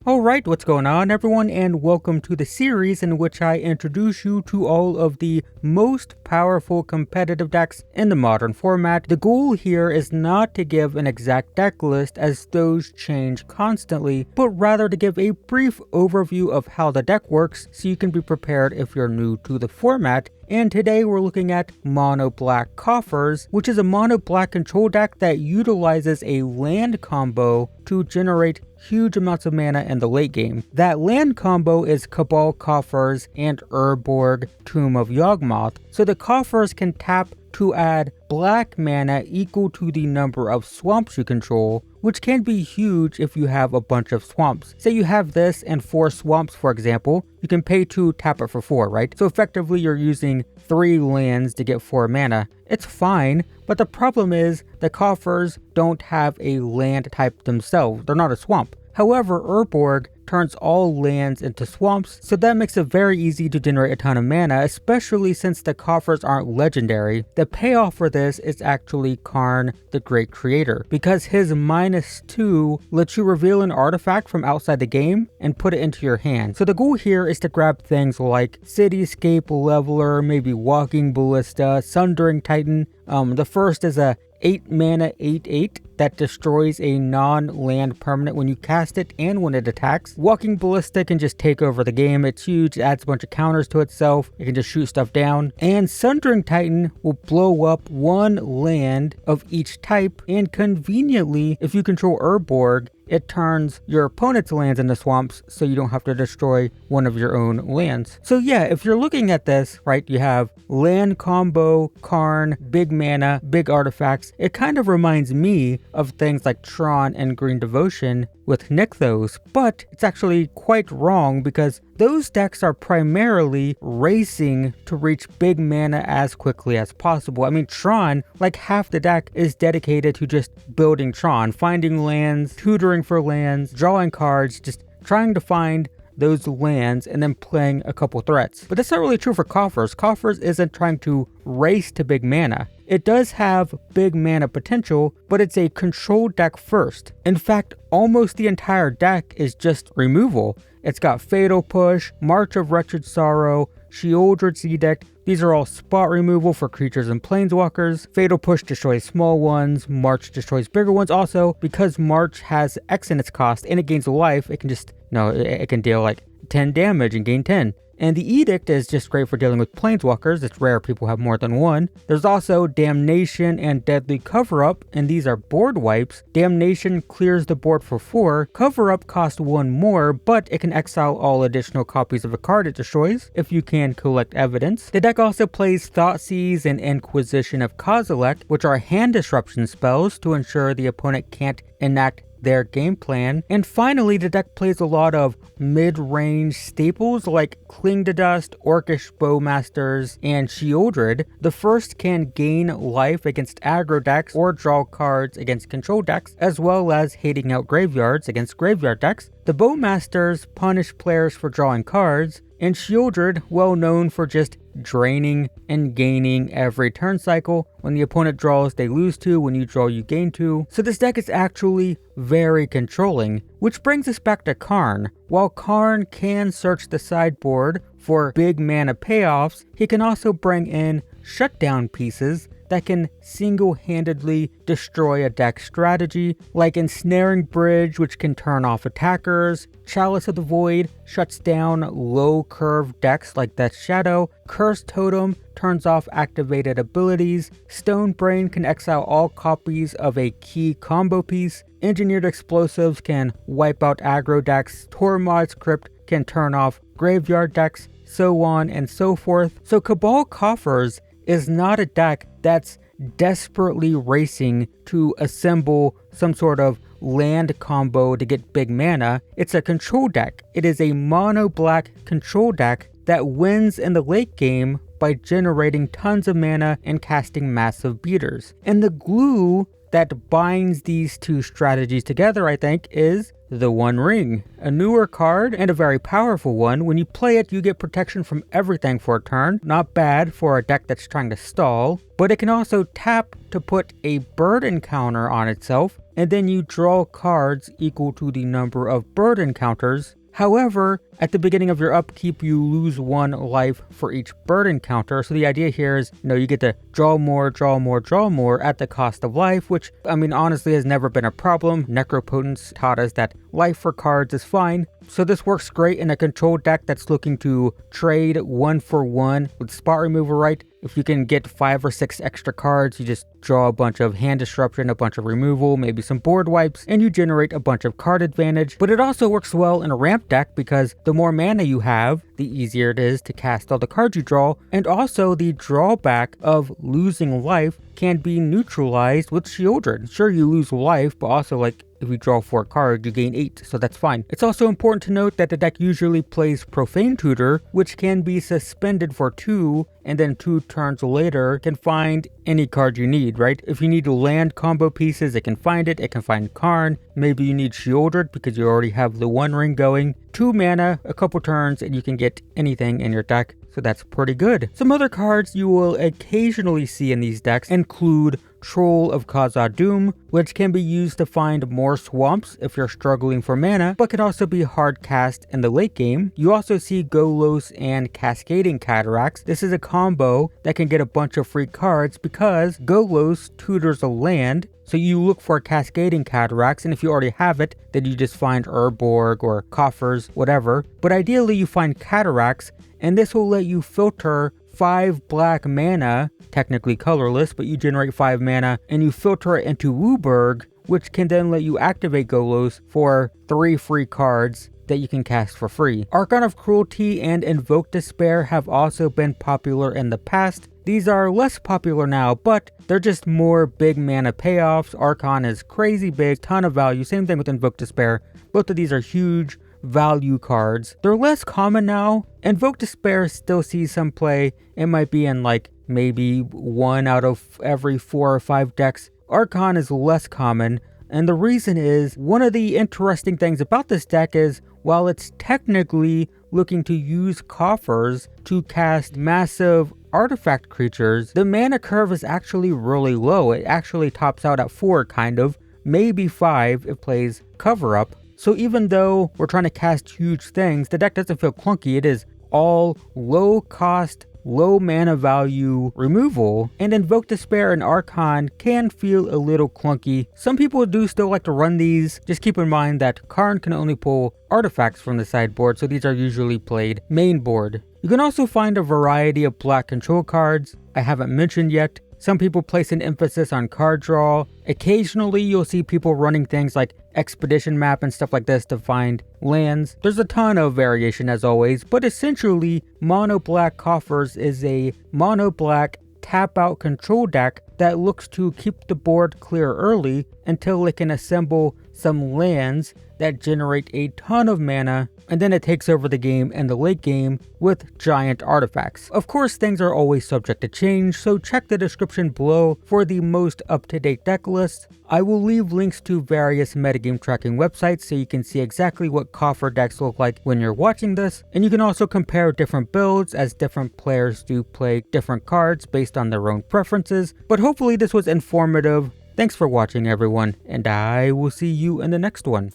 Alright, what's going on everyone, and welcome to the series in which I introduce you to all of the most powerful competitive decks in the modern format. The goal here is not to give an exact deck list as those change constantly, but rather to give a brief overview of how the deck works so you can be prepared if you're new to the format. And today we're looking at Mono Black Coffers, which is a mono black control deck that utilizes a land combo to generate huge amounts of mana in the late game. That land combo is Cabal Coffers and Urborg Tomb of Yawgmoth. So the Coffers can tap to add black mana equal to the number of swamps you control, which can be huge if you have a bunch of swamps. Say you have this and 4 swamps, for example, you can pay 2, tap it for 4, right? So effectively you're using 3 lands to get 4 mana. It's fine, but the problem is the Coffers don't have a land type themselves. They're not a swamp. However, Urborg turns all lands into swamps, so that makes it very easy to generate a ton of mana, especially since the Coffers aren't legendary. The payoff for this is actually Karn, the Great Creator, because his -2 lets you reveal an artifact from outside the game and put it into your hand. So the goal here is to grab things like Cityscape Leveler, maybe Walking Ballista, Sundering Titan. The first is a 8 mana 8/8 that destroys a non-land permanent when you cast it and when it attacks. Walking Ballista can just take over the game. It's huge, it adds a bunch of counters to itself, it can just shoot stuff down. And Sundering Titan will blow up 1 land of each type, and conveniently, if you control Urborg, it turns your opponent's lands into swamps so you don't have to destroy one of your own lands. So yeah, if you're looking at this, right, you have land combo, Karn, big mana, big artifacts. It kind of reminds me of things like Tron and Green Devotion with Nykthos, but it's actually quite wrong because those decks are primarily racing to reach big mana as quickly as possible. I mean, Tron, like half the deck is dedicated to just building Tron, finding lands, tutoring for lands, drawing cards, just trying to find those lands and then playing a couple threats. But that's not really true for Coffers. Coffers isn't trying to race to big mana. It does have big mana potential, but it's a control deck first. In fact, almost the entire deck is just removal. It's got Fatal Push, March of Wretched Sorrow, Sheoldred's Edict. These are all spot removal for creatures and planeswalkers. Fatal Push destroys small ones, March destroys bigger ones. Also, because March has X in its cost and it gains life, it can just, it can deal like 10 damage and gain 10. And the Edict is just great for dealing with planeswalkers. It's rare people have more than one. There's also Damnation and Deadly Cover-Up, and these are board wipes. Damnation clears the board for 4. Cover-Up costs 1 more, but it can exile all additional copies of a card it destroys, if you can collect evidence. The deck also plays Thoughtseize and Inquisition of Kozilek, which are hand disruption spells to ensure the opponent can't enact their game plan. And finally, the deck plays a lot of mid-range staples like Cling to Dust, Orcish Bowmasters, and Sheoldred. The first can gain life against aggro decks or draw cards against control decks, as well as hating out graveyards against graveyard decks. The Bowmasters punish players for drawing cards, and Sheoldred, well known for just draining and gaining every turn cycle. When the opponent draws, they lose 2. When you draw, you gain 2. So this deck is actually very controlling, which brings us back to Karn. While Karn can search the sideboard for big mana payoffs, he can also bring in shutdown pieces that can single-handedly destroy a deck strategy, like Ensnaring Bridge, which can turn off attackers. Chalice of the Void shuts down low-curve decks like Death's Shadow. Cursed Totem turns off activated abilities. Stone Brain can exile all copies of a key combo piece. Engineered Explosives can wipe out aggro decks. Tormod's Crypt can turn off graveyard decks, so on and so forth. So Cabal Coffers is not a deck that's desperately racing to assemble some sort of land combo to get big mana. It's a control deck. It is a mono black control deck that wins in the late game by generating tons of mana and casting massive beaters. And the glue that binds these two strategies together, I think, is the One Ring, a newer card and a very powerful one. When you play it, you get protection from everything for a turn. Not bad for a deck that's trying to stall, but it can also tap to put a burden counter on itself, and then you draw cards equal to the number of burden counters. However, at the beginning of your upkeep, you lose 1 life for each burden counter. So the idea here is, you get to draw more at the cost of life, which, honestly has never been a problem. Necropotence taught us that life for cards is fine. So this works great in a control deck that's looking to trade 1-for-1 with spot removal, right? If you can get 5 or 6 extra cards, you just draw a bunch of hand disruption, a bunch of removal, maybe some board wipes, and you generate a bunch of card advantage. But it also works well in a ramp deck because the more mana you have, the easier it is to cast all the cards you draw, and also the drawback of losing life can be neutralized with Shieldred. Sure, you lose life, but also if you draw 4 cards, you gain 8, so that's fine. It's also important to note that the deck usually plays Profane Tutor, which can be suspended for 2, and then 2 turns later can find any card you need, right? If you need land combo pieces, it can find it. It can find Karn. Maybe you need Shieldred because you already have the One Ring going. 2 mana, a couple turns, and you can get anything in your deck. So that's pretty good. Some other cards you will occasionally see in these decks include Troll of Khazad-dûm, which can be used to find more swamps if you're struggling for mana, but can also be hard cast in the late game. You also see Golos and Cascading Cataracts. This is a combo that can get a bunch of free cards because Golos tutors a land. So you look for Cascading Cataracts, and if you already have it, then you just find Urborg or Coffers, whatever. But ideally you find Cataracts, and this will let you filter 5 black mana, technically colorless, but you generate 5 mana, and you filter it into WUBRG, which can then let you activate Golos for 3 free cards that you can cast for free. Archon of Cruelty and Invoke Despair have also been popular in the past. These are less popular now, but they're just more big mana payoffs. Archon is crazy big, ton of value. Same thing with Invoke Despair. Both of these are huge value cards. They're less common now. Invoke Despair still sees some play. It might be in maybe 1 out of every 4 or 5 decks. Archon is less common, and the reason is, one of the interesting things about this deck is, while it's technically looking to use coffers to cast massive artifact creatures, the mana curve is actually really low. It actually tops out at 4, maybe 5 if plays Cover Up. So even though we're trying to cast huge things, the deck doesn't feel clunky. It is all low cost, low mana value removal, and Invoke Despair and Archon can feel a little clunky. Some people do still like to run these. Just keep in mind that Karn can only pull artifacts from the sideboard, so these are usually played main board. You can also find a variety of black control cards I haven't mentioned yet. Some people place an emphasis on card draw. Occasionally you'll see people running things like Expedition Map and stuff like this to find lands. There's a ton of variation as always, but essentially Mono Black Coffers is a mono black tap out control deck that looks to keep the board clear early until it can assemble some lands that generate a ton of mana, and then it takes over the game in the late game with giant artifacts. Of course, things are always subject to change, so check the description below for the most up-to-date deck list. I will leave links to various metagame tracking websites so you can see exactly what coffer decks look like when you're watching this, and you can also compare different builds as different players do play different cards based on their own preferences. But hopefully this was informative. Thanks for watching everyone, and I will see you in the next one.